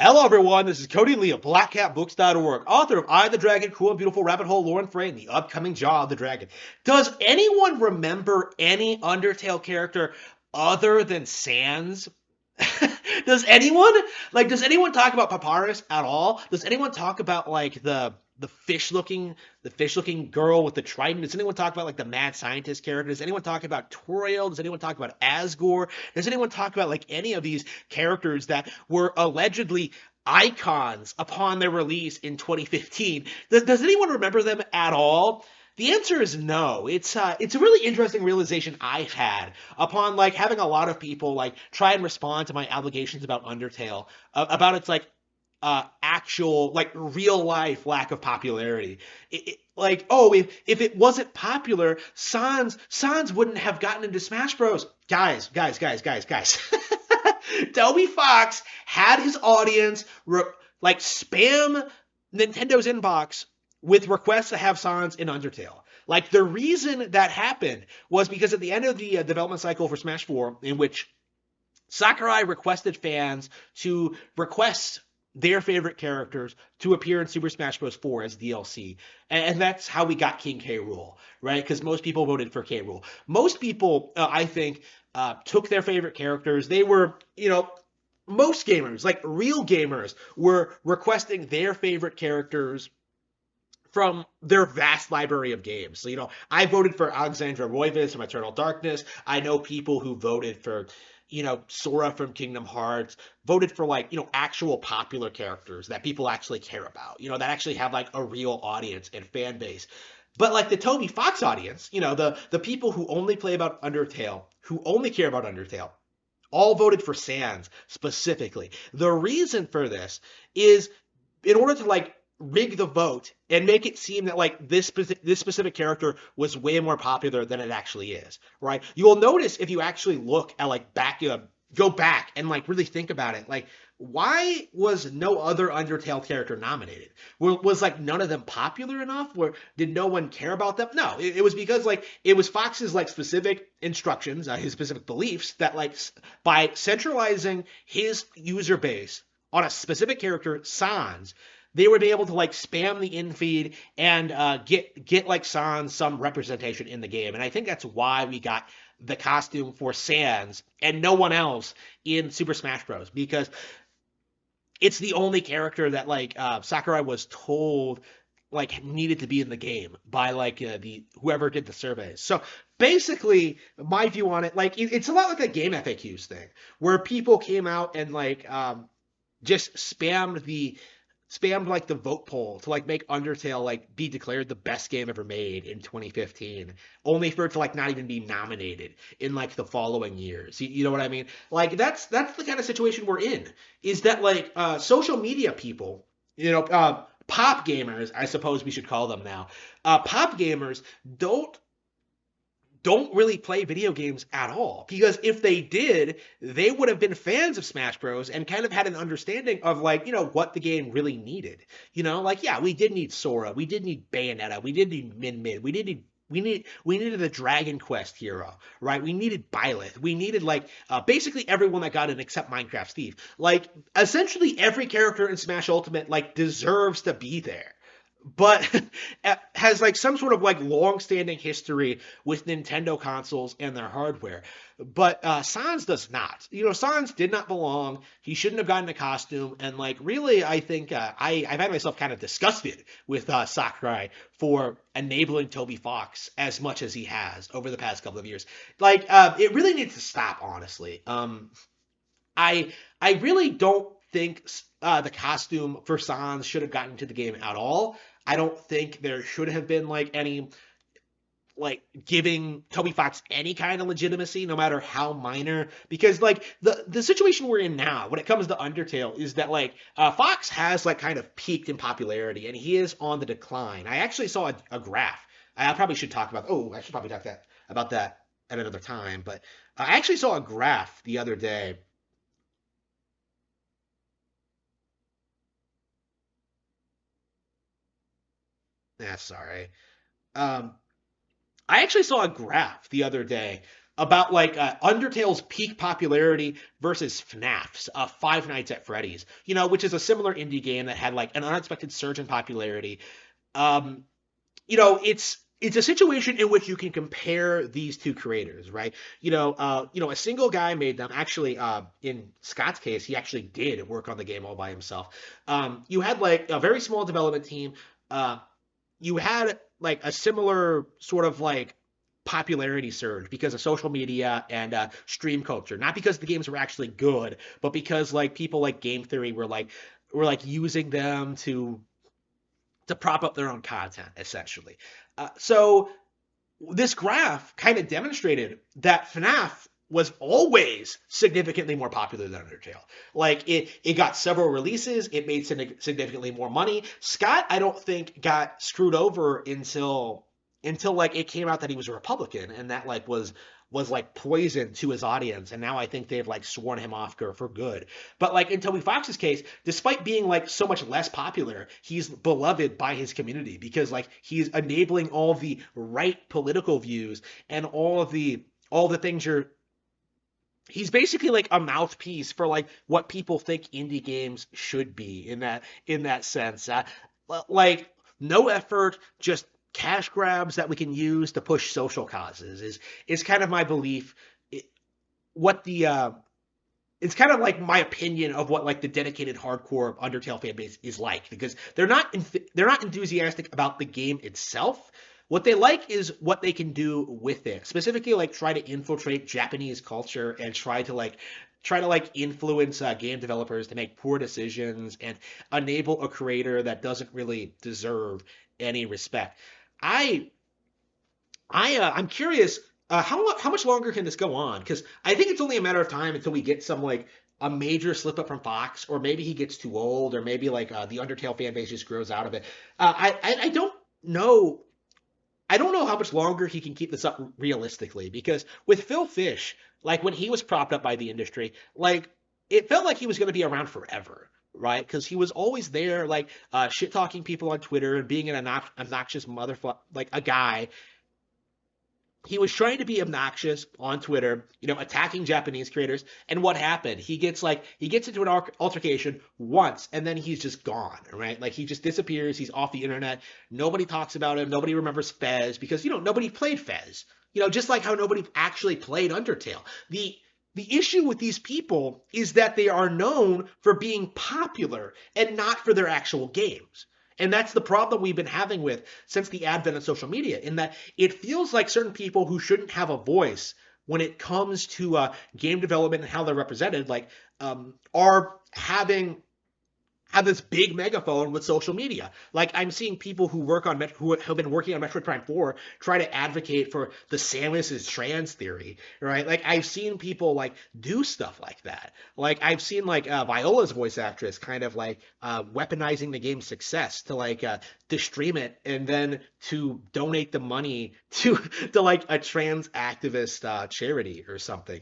Hello, everyone. This is Cody Lee of BlackCatBooks.org, author of I the Dragon, Cool and Beautiful Rabbit Hole Lore and Frame, the upcoming Jaw of the Dragon. Does anyone remember any Undertale character other than Sans? Does anyone does anyone talk about Papyrus at all? Does anyone talk about like the fish looking girl with the trident? Does anyone talk about like the mad scientist character? Does anyone talk about Toriel? Does anyone talk about Asgore? Does anyone talk about like any of these characters that were allegedly icons upon their release in 2015? Does anyone remember them at all? The answer is no. It's a really interesting realization I've had upon like having a lot of people like try and respond to my allegations about Undertale, about its like actual like real life lack of popularity. Like, oh, if it wasn't popular, Sans wouldn't have gotten into Smash Bros. Guys. Toby Fox had his audience like spam Nintendo's inbox with requests to have Sans in Undertale. Like the reason that happened was because at the end of the development cycle for Smash 4, in which Sakurai requested fans to request their favorite characters to appear in Super Smash Bros. 4 as DLC. And that's how we got King K. Rool, right? Because most people voted for K. Rool. Most people, I think, took their favorite characters. They were, most gamers, like real gamers, were requesting their favorite characters from their vast library of games. So, I voted for Alexandra Roivas from Eternal Darkness. I know people who voted for, Sora from Kingdom Hearts, voted for like, actual popular characters that people actually care about, that actually have like a real audience and fan base. But like the Toby Fox audience, the people who only play about Undertale, who only care about Undertale, all voted for Sans specifically. The reason for this is in order to like rig the vote and make it seem that like this specific character was way more popular than it actually is, right? You will notice if you actually look at like go back and like really think about it, like why was no other Undertale character nominated? Was like none of them popular enough? Or did no one care about them? No, it was because like it was Fox's like specific instructions, his specific beliefs that like by centralizing his user base on a specific character, Sans, they would be able to like spam the infeed and get like Sans some representation in the game. And I think that's why we got the costume for Sans and no one else in Super Smash Bros. Because it's the only character that like Sakurai was told like needed to be in the game by like the whoever did the surveys. So basically, my view on it, like it's a lot like a game FAQs thing, where people came out and like just spammed like the vote poll to like make Undertale like be declared the best game ever made in 2015, only for it to like not even be nominated in like the following years. You know what I mean? Like that's the kind of situation we're in. Is that like social media people, pop gamers, I suppose we should call them now. Pop gamers don't really play video games at all. Because if they did, they would have been fans of Smash Bros. And kind of had an understanding of like, what the game really needed. Like, yeah, we did need Sora, we did need Bayonetta, we did need Min Min, we needed a Dragon Quest hero, right? We needed Byleth. We needed like basically everyone that got in except Minecraft Steve. Like essentially every character in Smash Ultimate like deserves to be there, but has like some sort of like long-standing history with Nintendo consoles and their hardware. But Sans does not. Sans did not belong. He shouldn't have gotten a costume. And like, really, I think I've had myself kind of disgusted with Sakurai for enabling Toby Fox as much as he has over the past couple of years. Like, it really needs to stop, honestly. I really don't think the costume for Sans should have gotten to the game at all. I don't think there should have been like any like giving Toby Fox any kind of legitimacy, no matter how minor. Because like the situation we're in now, when it comes to Undertale, is that like Fox has like kind of peaked in popularity, and he is on the decline. I actually saw a graph. I probably should talk about. Oh, I should probably talk about that at another time. But I actually saw a graph the other day. Sorry. Um, I actually saw a graph the other day about like Undertale's peak popularity versus FNAF's Five Nights at Freddy's, which is a similar indie game that had like an unexpected surge in popularity. Um, it's a situation in which you can compare these two creators, right? A single guy made them. Actually, in Scott's case, he actually did work on the game all by himself. You had like a very small development team. Uh, you had like a similar sort of like popularity surge because of social media and stream culture. Not because the games were actually good, but because like people like Game Theory were like using them to prop up their own content, essentially. So this graph kind of demonstrated that FNAF was always significantly more popular than Undertale. Like it got several releases, it made significantly more money. Scott, I don't think got screwed over until like it came out that he was a Republican, and that like was like poison to his audience, and now I think they've like sworn him off for good. But like in Toby Fox's case, despite being like so much less popular, he's beloved by his community because like he's enabling all the right political views and all the things he's basically like a mouthpiece for like what people think indie games should be in that sense. Like no effort, just cash grabs that we can use to push social causes is kind of my belief. What the It's kind of like my opinion of what like the dedicated hardcore Undertale fan base is like, because they're not enthusiastic about the game itself. What they like is what they can do with it. Specifically, like try to infiltrate Japanese culture and try to influence game developers to make poor decisions and enable a creator that doesn't really deserve any respect. I I'm curious. How much longer can this go on? Because I think it's only a matter of time until we get some like a major slip up from Fox, or maybe he gets too old, or maybe like the Undertale fan base just grows out of it. I don't know. I don't know how much longer he can keep this up realistically, because with Phil Fish, like when he was propped up by the industry, like it felt like he was going to be around forever, right? Because he was always there, like shit talking people on Twitter and being an obnoxious motherfucker, like a guy. He was trying to be obnoxious on Twitter, attacking Japanese creators. And what happened? He gets into an altercation once, and then he's just gone, right? Like he just disappears. He's off the internet. Nobody talks about him. Nobody remembers Fez because nobody played Fez. Just like how nobody actually played Undertale. The issue with these people is that they are known for being popular and not for their actual games. And that's the problem we've been having with since the advent of social media, in that it feels like certain people who shouldn't have a voice when it comes to game development and how they're represented, like are have this big megaphone with social media. Like I'm seeing people who have been working on Metroid Prime 4 try to advocate for the Samus is trans theory, right? Like I've seen people like do stuff like that. Like I've seen like Viola's voice actress kind of like weaponizing the game's success to stream it and then to donate the money to like a trans activist charity or something.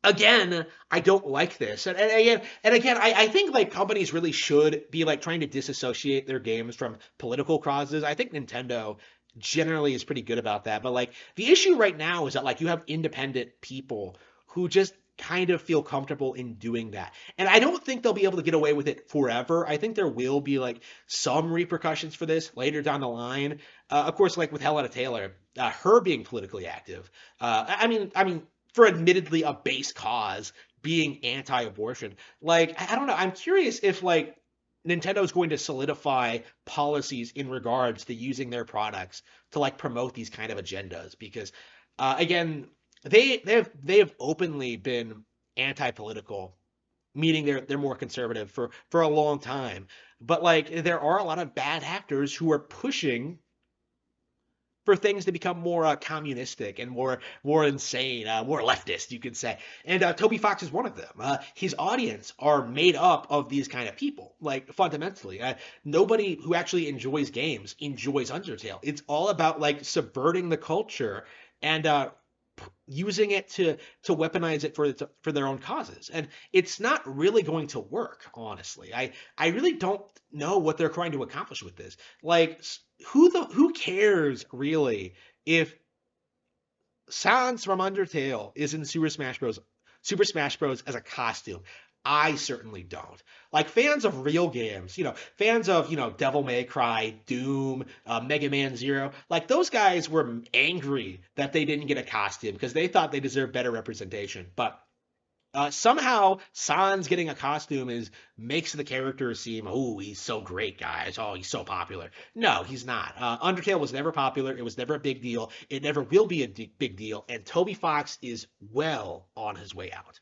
Again, I don't like this. And again, I think like companies really should be like trying to disassociate their games from political causes. I think Nintendo generally is pretty good about that. But like the issue right now is that like you have independent people who just kind of feel comfortable in doing that. And I don't think they'll be able to get away with it forever. I think there will be like some repercussions for this later down the line. Of course, like with Helena Taylor, her being politically active. I mean, for admittedly a base cause, being anti-abortion. Like I don't know. I'm curious if like Nintendo's going to solidify policies in regards to using their products to like promote these kind of agendas, because again, they have openly been anti-political, meaning they're more conservative for a long time. But like there are a lot of bad actors who are pushing for things to become more communistic and more insane, more leftist, you could say. And Toby Fox is one of them. His audience are made up of these kind of people, like fundamentally. Nobody who actually enjoys games enjoys Undertale. It's all about like subverting the culture and using it to weaponize it for their own causes. And it's not really going to work, honestly. I really don't know what they're trying to accomplish with this. Like who cares really if Sans from Undertale is in Super Smash Bros. As a costume. I certainly don't. Like fans of real games, fans of Devil May Cry, Doom, Mega Man Zero, like those guys were angry that they didn't get a costume because they thought they deserved better representation. But somehow Sans getting a costume is makes the character seem, oh, he's so great, guys. Oh, he's so popular. No, he's not. Undertale was never popular. It was never a big deal. It never will be a big deal. And Toby Fox is well on his way out.